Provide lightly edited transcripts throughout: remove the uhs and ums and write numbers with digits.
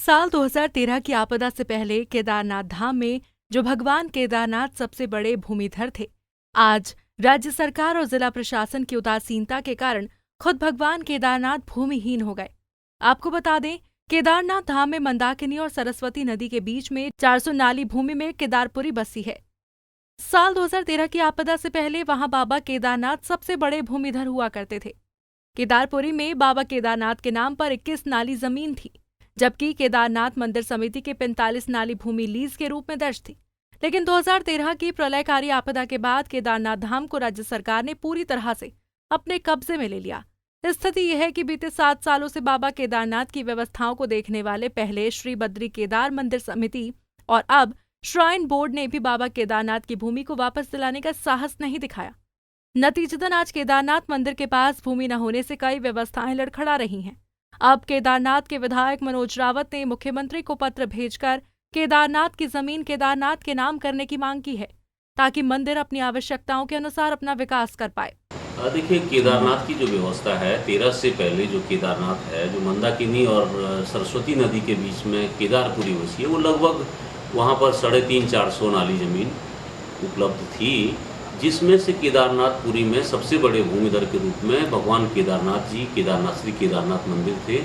साल 2013 की आपदा से पहले केदारनाथ धाम में जो भगवान केदारनाथ सबसे बड़े भूमिधर थे, आज राज्य सरकार और जिला प्रशासन की उदासीनता के कारण खुद भगवान केदारनाथ भूमिहीन हो गए। आपको बता दें, केदारनाथ धाम में मंदाकिनी और सरस्वती नदी के बीच में 400 नाली भूमि में केदारपुरी बसी है। साल 2013 की आपदा से पहले वहां बाबा केदारनाथ सबसे बड़े भूमिधर हुआ करते थे। केदारपुरी में बाबा केदारनाथ के नाम पर 21 नाली जमीन थी, जबकि केदारनाथ मंदिर समिति के 45 नाली भूमि लीज के रूप में दर्ज थी। लेकिन 2013 की प्रलयकारी आपदा के बाद केदारनाथ धाम को राज्य सरकार ने पूरी तरह से अपने कब्जे में ले लिया। स्थिति यह है कि बीते 7 सालों से बाबा केदारनाथ की व्यवस्थाओं को देखने वाले पहले श्री बद्री केदार मंदिर समिति और अब श्राइन बोर्ड ने भी बाबा केदारनाथ की भूमि को वापस दिलाने का साहस नहीं दिखाया। नतीजतन आज केदारनाथ मंदिर के पास भूमि न होने से कई व्यवस्थाएं लड़खड़ा रही हैं। अब केदारनाथ के विधायक मनोज रावत ने मुख्यमंत्री को पत्र भेजकर केदारनाथ की जमीन केदारनाथ के नाम करने की मांग की है, ताकि मंदिर अपनी आवश्यकताओं के अनुसार अपना विकास कर पाए। देखिए, केदारनाथ की जो व्यवस्था है, 13 से पहले जो केदारनाथ है, जो मंदाकिनी और सरस्वती नदी के बीच में केदारपुरी बसी है, वो लगभग वहाँ पर 350-400 नाली जमीन उपलब्ध थी, जिसमें से केदारनाथपुरी में सबसे बड़े भूमिधर के रूप में भगवान केदारनाथ जी, केदारनाथ श्री केदारनाथ मंदिर थे,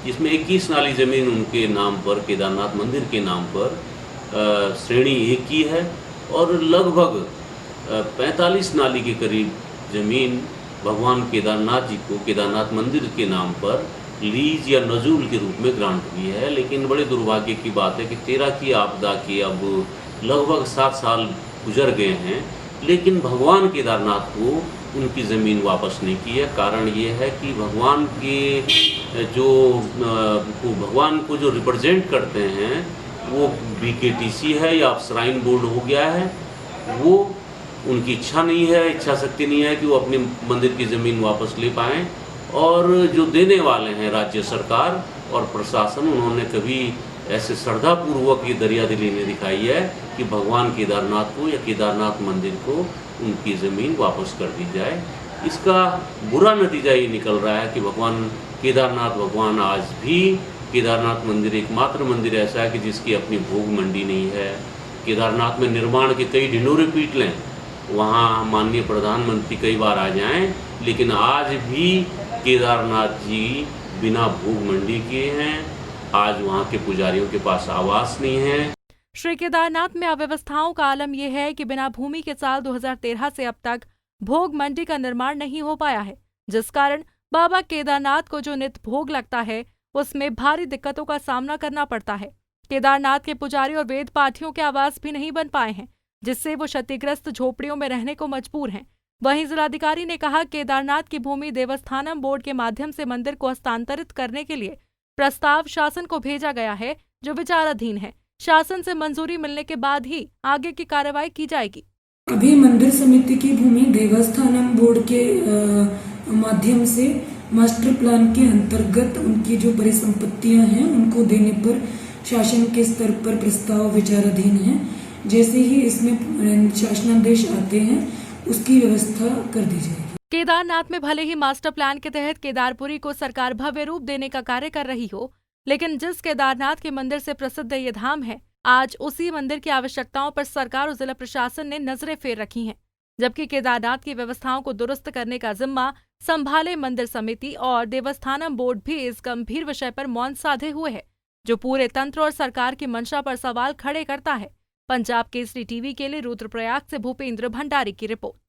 जिसमें 21 नाली जमीन उनके नाम पर, केदारनाथ मंदिर के नाम पर श्रेणी 1 की है और लगभग 45 नाली के करीब जमीन भगवान केदारनाथ जी को केदारनाथ मंदिर के नाम पर लीज या नजूल के रूप में ग्रांट हुई है। लेकिन बड़े दुर्भाग्य की बात है कि 13 की आपदा के अब लगभग 7 साल गुजर गए हैं, लेकिन भगवान केदारनाथ को उनकी ज़मीन वापस नहीं की है। कारण ये है कि भगवान को जो रिप्रेजेंट करते हैं वो BKTC है या श्राइन बोर्ड हो गया है। वो उनकी इच्छा नहीं है, इच्छा शक्ति नहीं है कि वो अपने मंदिर की ज़मीन वापस ले पाएँ। और जो देने वाले हैं राज्य सरकार और प्रशासन, उन्होंने कभी ऐसे श्रद्धापूर्वक ये दरियादिली नहीं दिखाई है कि भगवान केदारनाथ को या केदारनाथ मंदिर को उनकी ज़मीन वापस कर दी जाए। इसका बुरा नतीजा ये निकल रहा है कि भगवान आज भी केदारनाथ मंदिर एकमात्र मंदिर ऐसा है कि जिसकी अपनी भोग मंडी नहीं है। केदारनाथ में निर्माण के कई ढिंढोरे पीट लें, वहाँ माननीय प्रधानमंत्री कई बार आ जाएं, लेकिन आज भी केदारनाथ जी बिना भोग मंडी के हैं। आज वहाँ के पुजारियों के पास आवास नहीं है। श्री केदारनाथ में अव्यवस्थाओं का आलम यह है कि बिना भूमि के साल 2013 से अब तक भोग मंडी का निर्माण नहीं हो पाया है, जिस कारण बाबा केदारनाथ को जो नित्य भोग लगता है उसमें भारी दिक्कतों का सामना करना पड़ता है। केदारनाथ के पुजारी और वेद पाठियों के आवास भी नहीं बन पाए हैं, जिससे वो क्षतिग्रस्त झोपड़ियों में रहने को मजबूर हैं। वहीं जिलाधिकारी ने कहा, केदारनाथ की भूमि देवस्थानम बोर्ड के माध्यम से मंदिर को हस्तांतरित करने के लिए प्रस्ताव शासन को भेजा गया है, जो विचाराधीन है। शासन से मंजूरी मिलने के बाद ही आगे की कार्रवाई की जाएगी। अभी मंदिर समिति की भूमि देवस्थानम बोर्ड के माध्यम से मास्टर प्लान के अंतर्गत उनकी जो परिसंपत्तियां हैं उनको देने पर शासन के स्तर पर प्रस्ताव विचाराधीन है। जैसे ही इसमें शासनादेश आते हैं उसकी व्यवस्था कर दी जाएगी। केदारनाथ में भले ही मास्टर प्लान के तहत केदारपुरी को सरकार भव्य रूप देने का कार्य कर रही हो, लेकिन जिस केदारनाथ के मंदिर से प्रसिद्ध ये धाम है, आज उसी मंदिर की आवश्यकताओं पर सरकार और जिला प्रशासन ने नजरें फेर रखी हैं। जबकि केदारनाथ की व्यवस्थाओं को दुरुस्त करने का जिम्मा संभाले मंदिर समिति और देवस्थानम बोर्ड भी इस गंभीर विषय पर मौन साधे हुए है, जो पूरे तंत्र और सरकार की मंशा पर सवाल खड़े करता है। पंजाब केसरी टीवी के लिए रुद्रप्रयाग से भूपेंद्र भंडारी की रिपोर्ट।